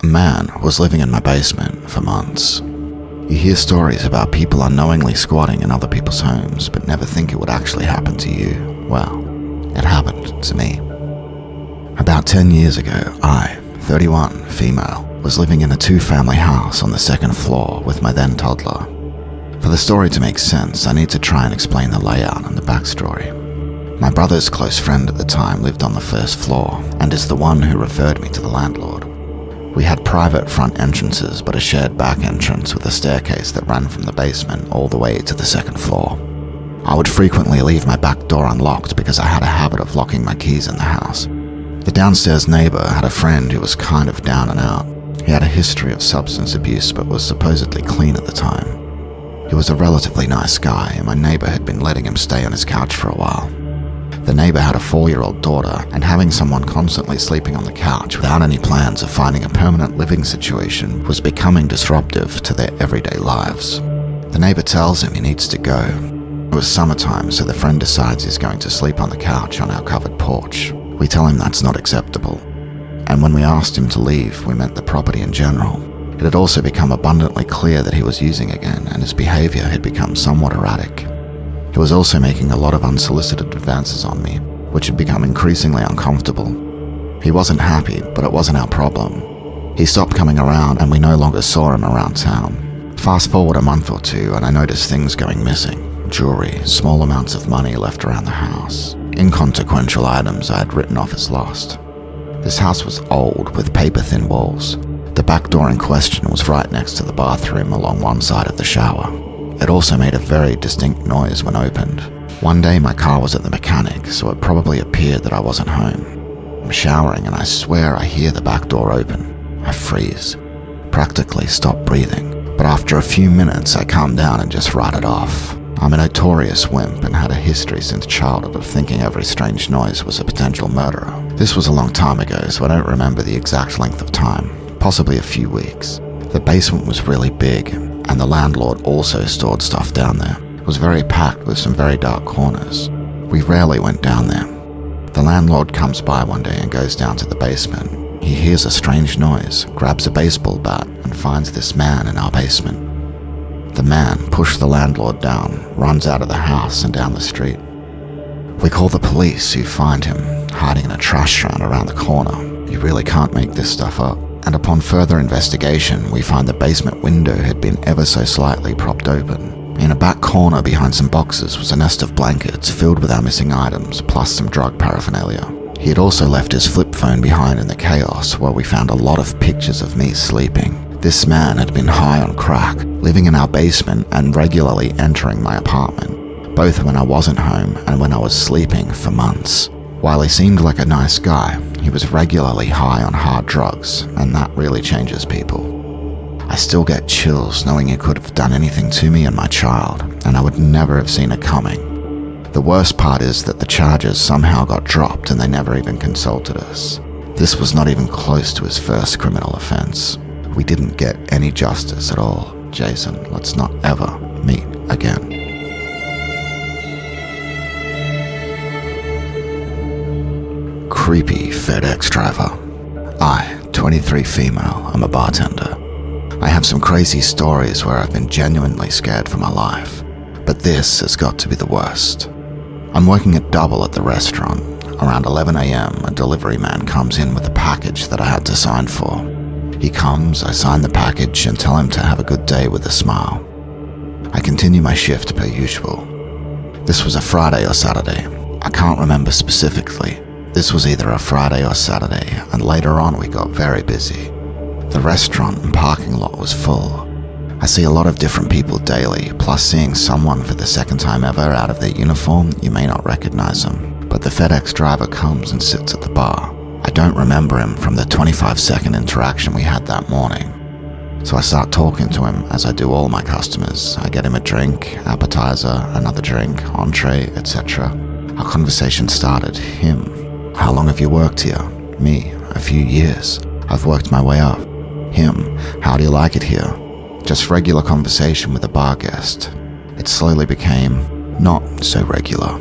man was living in my basement for months. You hear stories about people unknowingly squatting in other people's homes, but never think it would actually happen to you. Well, it happened to me. About 10 years ago, I, 31, female, was living in a 2-family house on the 2nd floor with my then toddler. For the story to make sense, I need to try and explain the layout and the backstory. My brother's close friend at the time lived on the 1st floor and is the one who referred me to the landlord. We had private front entrances but a shared back entrance with a staircase that ran from the basement all the way to the 2nd floor. I would frequently leave my back door unlocked because I had a habit of locking my keys in the house. The downstairs neighbor had a friend who was kind of down and out. He had a history of substance abuse but was supposedly clean at the time. He was a relatively nice guy and my neighbor had been letting him stay on his couch for a while. The neighbor had a 4-year-old daughter, and having someone constantly sleeping on the couch without any plans of finding a permanent living situation was becoming disruptive to their everyday lives. The neighbor tells him he needs to go. It was summertime, so the friend decides he's going to sleep on the couch on our covered porch. We tell him that's not acceptable. And when we asked him to leave, we meant the property in general. It had also become abundantly clear that he was using again, and his behavior had become somewhat erratic. He was also making a lot of unsolicited advances on me, which had become increasingly uncomfortable. He wasn't happy, but it wasn't our problem. He stopped coming around and we no longer saw him around town. Fast forward a month or two and I noticed things going missing. Jewelry, small amounts of money left around the house, inconsequential items I had written off as lost. This house was old with paper-thin walls. The back door in question was right next to the bathroom along one side of the shower. It also made a very distinct noise when opened. One day my car was at the mechanic, so it probably appeared that I wasn't home. I'm showering and I swear I hear the back door open. I freeze, practically stop breathing, but after a few minutes I calm down and just write it off. I'm a notorious wimp and had a history since childhood of thinking every strange noise was a potential murderer. This was a long time ago, so I don't remember the exact length of time, possibly a few weeks. The basement was really big, and the landlord also stored stuff down there. It was very packed with some very dark corners. We rarely went down there. The landlord comes by one day and goes down to the basement. He hears a strange noise, grabs a baseball bat, and finds this man in our basement. The man pushed the landlord down, runs out of the house and down the street. We call the police, who find him hiding in a trash can around the corner. You really can't make this stuff up. And upon further investigation, we find the basement window had been ever so slightly propped open. In a back corner behind some boxes was a nest of blankets filled with our missing items, plus some drug paraphernalia. He had also left his flip phone behind in the chaos, where we found a lot of pictures of me sleeping. This man had been high on crack, living in our basement and regularly entering my apartment, both when I wasn't home and when I was sleeping, for months. While he seemed like a nice guy, he was regularly high on hard drugs, and that really changes people. I still get chills knowing he could have done anything to me and my child, and I would never have seen it coming. The worst part is that the charges somehow got dropped and they never even consulted us. This was not even close to his first criminal offense. We didn't get any justice at all. Jason, let's not ever meet again. Creepy FedEx driver. I, 23 female, am a bartender. I have some crazy stories where I've been genuinely scared for my life, but this has got to be the worst. I'm working a double at the restaurant. Around 11 a.m, a delivery man comes in with a package that I had to sign for. He comes, I sign the package and tell him to have a good day with a smile. I continue my shift per usual. This was a Friday or Saturday. I can't remember specifically. This was either a Friday or Saturday, and later on we got very busy. The restaurant and parking lot was full. I see a lot of different people daily, plus seeing someone for the second time ever out of their uniform, you may not recognize them. But the FedEx driver comes and sits at the bar. I don't remember him from the 25-second interaction we had that morning. So I start talking to him as I do all my customers. I get him a drink, appetizer, another drink, entree, etc. Our conversation started. Him. How long have you worked here? Me. A few years. I've worked my way up. Him. How do you like it here? Just regular conversation with a bar guest. It slowly became not so regular.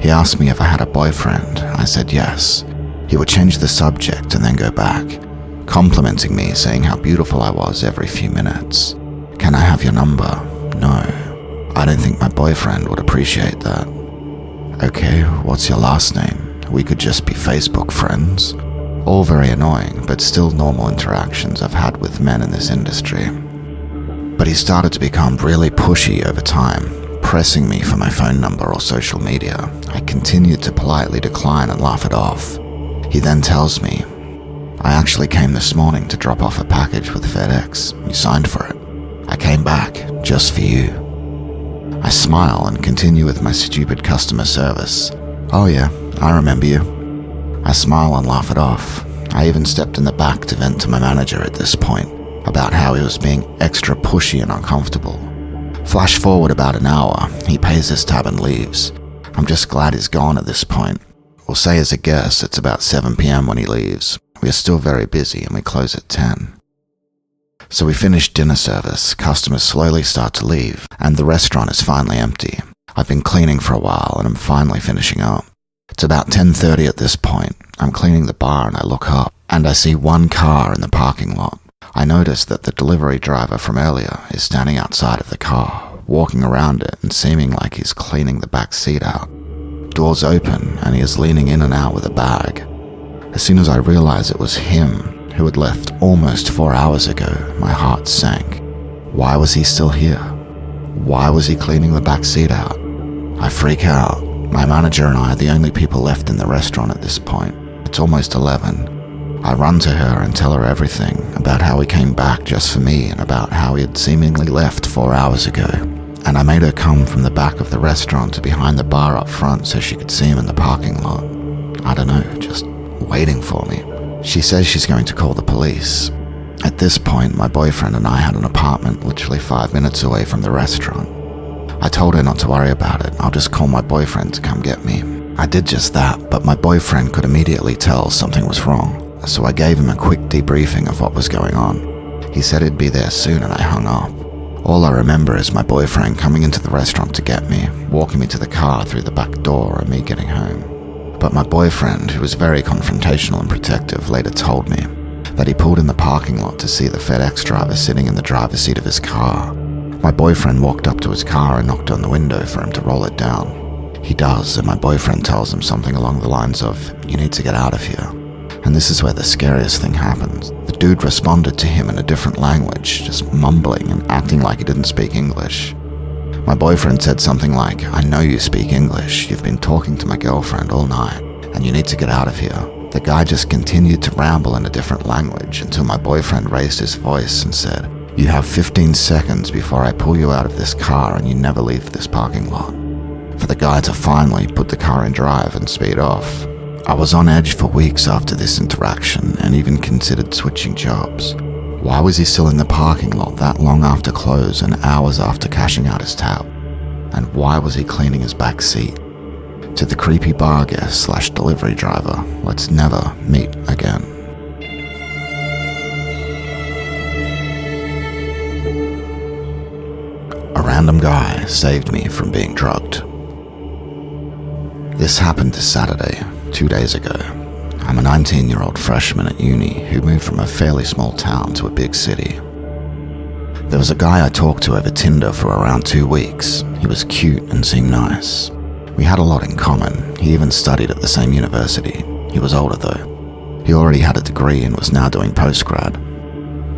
He asked me if I had a boyfriend. I said yes. He would change the subject and then go back. complimenting me, saying how beautiful I was every few minutes. Can I have your number? No. I don't think my boyfriend would appreciate that. Okay, what's your last name? We could just be Facebook friends. All very annoying, but still normal interactions I've had with men in this industry. But he started to become really pushy over time, pressing me for my phone number or social media. I continued to politely decline and laugh it off. He then tells me, I actually came this morning to drop off a package with FedEx. You signed for it. I came back just for you. I smile and continue with my stupid customer service. Oh yeah, I remember you. I smile and laugh it off. I even stepped in the back to vent to my manager at this point about how he was being extra pushy and uncomfortable. Flash forward about an hour, he pays his tab and leaves. I'm just glad he's gone at this point. We'll say as a guess it's about 7 p.m. when he leaves. We are still very busy and we close at 10. So we finish dinner service, customers slowly start to leave, and the restaurant is finally empty. I've been cleaning for a while and I'm finally finishing up. It's about 10:30 at this point. I'm cleaning the bar and I look up, and I see one car in the parking lot. I notice that the delivery driver from earlier is standing outside of the car, walking around it and seeming like he's cleaning the back seat out. Doors open and he is leaning in and out with a bag. As soon as I realize it was him, who had left almost 4 hours ago, my heart sank. Why was he still here? Why was he cleaning the back seat out? I freak out. My manager and I are the only people left in the restaurant at this point. It's almost 11. I run to her and tell her everything about how he came back just for me and about how he had seemingly left 4 hours ago. And I made her come from the back of the restaurant to behind the bar up front so she could see him in the parking lot. I don't know, just waiting for me. She says she's going to call the police. At this point, my boyfriend and I had an apartment literally 5 minutes away from the restaurant. I told her not to worry about it, I'll just call my boyfriend to come get me. I did just that, but my boyfriend could immediately tell something was wrong, so I gave him a quick debriefing of what was going on. He said he'd be there soon and I hung up. All I remember is my boyfriend coming into the restaurant to get me, walking me to the car through the back door and me getting home. But my boyfriend, who was very confrontational and protective, later told me that he pulled in the parking lot to see the FedEx driver sitting in the driver's seat of his car. My boyfriend walked up to his car and knocked on the window for him to roll it down. He does, and my boyfriend tells him something along the lines of, "You need to get out of here." And this is where the scariest thing happens. The dude responded to him in a different language, just mumbling and acting like he didn't speak English. My boyfriend said something like, "I know you speak English, you've been talking to my girlfriend all night, and you need to get out of here." The guy just continued to ramble in a different language until my boyfriend raised his voice and said, "You have 15 seconds before I pull you out of this car and you never leave this parking lot." For the guy to finally put the car in drive and speed off. I was on edge for weeks after this interaction and even considered switching jobs. Why was he still in the parking lot that long after close and hours after cashing out his tab? And why was he cleaning his back seat? To the creepy bar guest / delivery driver, let's never meet again. A random guy saved me from being drugged. This happened this Saturday, 2 days ago. I'm a 19-year-old freshman at uni who moved from a fairly small town to a big city. There was a guy I talked to over Tinder for around 2 weeks. He was cute and seemed nice. We had a lot in common. He even studied at the same university. He was older though. He already had a degree and was now doing postgrad.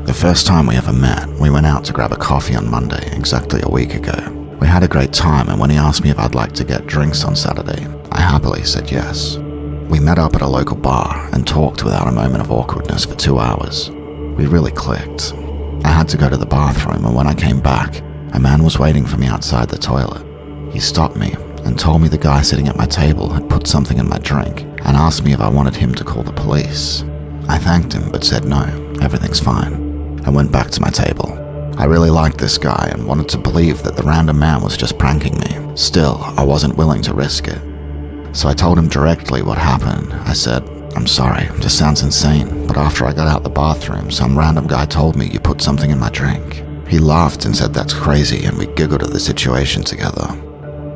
The first time we ever met, we went out to grab a coffee on Monday, exactly a week ago. We had a great time, and when he asked me if I'd like to get drinks on Saturday, I happily said yes. We met up at a local bar and talked without a moment of awkwardness for 2 hours. We really clicked. I had to go to the bathroom, and when I came back, a man was waiting for me outside the toilet. He stopped me and told me the guy sitting at my table had put something in my drink and asked me if I wanted him to call the police. I thanked him but said no, everything's fine, and went back to my table. I really liked this guy and wanted to believe that the random man was just pranking me. Still, I wasn't willing to risk it. So I told him directly what happened. I said, "I'm sorry, this sounds insane, but after I got out the bathroom, some random guy told me you put something in my drink." He laughed and said that's crazy, and we giggled at the situation together.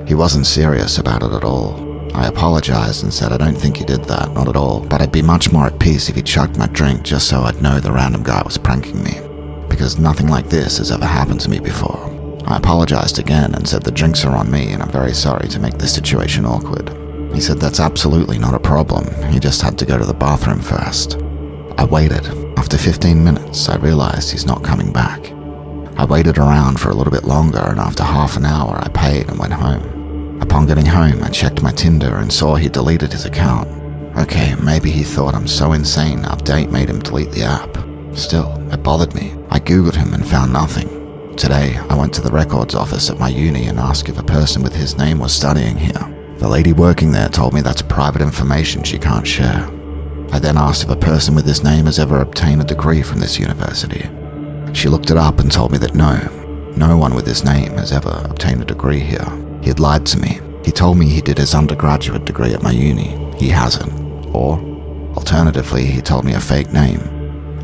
He wasn't serious about it at all. I apologized and said I don't think he did that, not at all, but I'd be much more at peace if he chugged my drink just so I'd know the random guy was pranking me, because nothing like this has ever happened to me before. I apologized again and said the drinks are on me and I'm very sorry to make this situation awkward. He said that's absolutely not a problem, he just had to go to the bathroom first. I waited. After 15 minutes, I realized he's not coming back. I waited around for a little bit longer, and after half an hour I paid and went home. Upon getting home, I checked my Tinder and saw he deleted his account. Okay, maybe he thought I'm so insane our date made him delete the app. Still, it bothered me. I googled him and found nothing. Today, I went to the records office at my uni and asked if a person with his name was studying here. The lady working there told me that's private information she can't share. I then asked if a person with his name has ever obtained a degree from this university. She looked it up and told me that no one with his name has ever obtained a degree here. He had lied to me. He told me he did his undergraduate degree at my uni. He hasn't. Or, alternatively, he told me a fake name.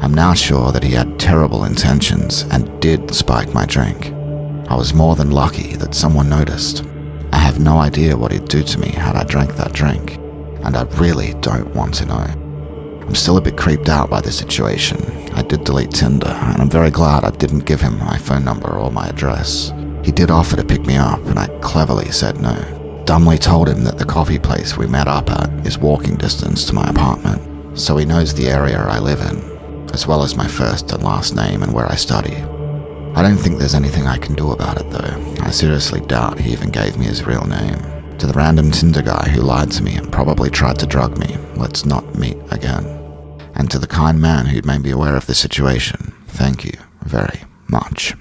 I'm now sure that he had terrible intentions and did spike my drink. I was more than lucky that someone noticed. I have no idea what he'd do to me had I drank that drink, and I really don't want to know. I'm still a bit creeped out by this situation. I did delete Tinder, and I'm very glad I didn't give him my phone number or my address. He did offer to pick me up, and I cleverly said no. Dumbly told him that the coffee place we met up at is walking distance to my apartment, so he knows the area I live in, as well as my first and last name and where I study. I don't think there's anything I can do about it though. I seriously doubt he even gave me his real name. To the random Tinder guy who lied to me and probably tried to drug me, let's not meet again. And to the kind man who'd made me aware of the situation, thank you very much.